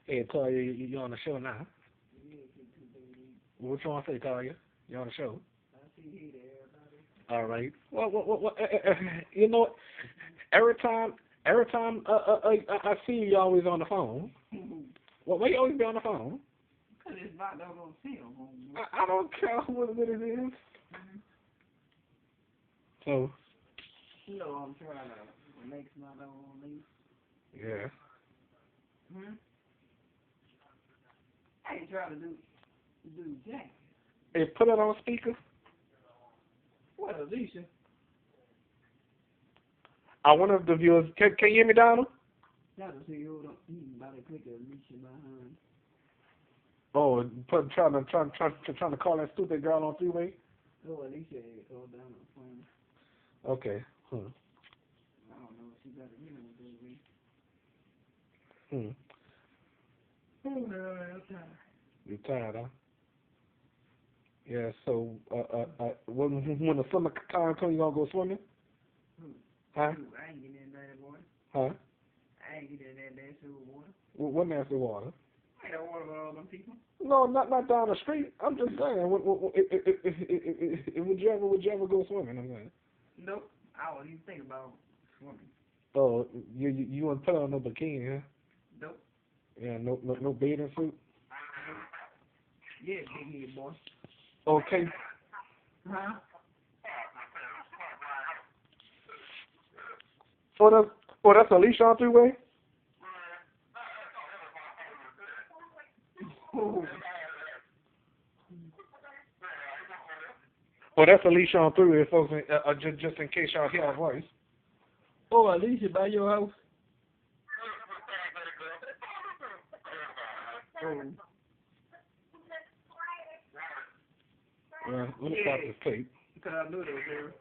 Hey, Toya, you on the show now? What you want to say, Toya? You on the show? All right. You know, every time, I see you always on the phone. Well, why you always be on the phone? Because it's not no film. I don't care what it is. So. You know, I'm trying to make my own leave. Yeah. I ain't trying to do jack. Hey, put it on speaker. What, Alicia? I wonder if the viewers can you hear me, Donald? Gotta see hold on. You about to click Alicia behind. Oh, trying to call that stupid girl on three-way? Oh, Alicia ain't called down on the phone. Okay. I don't know if she got it in on the Oh, no, I'm tired. You tired, huh? Yeah, so, when the summer time comes, you gonna go swimming? Huh? I ain't getting in that water. Huh? I ain't getting in that nasty water. What nasty water? I don't want to all them people. No, not down the street. I'm just saying, would you ever go swimming? I'm saying. Nope. I wouldn't even think about swimming. Oh, you wouldn't put on no bikini, huh? Nope. Yeah, no bathing suit. Yeah, big head boy. Okay. Huh? That's Alicia on three-way? Oh, that's Alicia on three-way, folks. Just in case y'all hear her voice. Oh, Alicia by your house? Oh. Let me stop this tape. Because I knew they were there.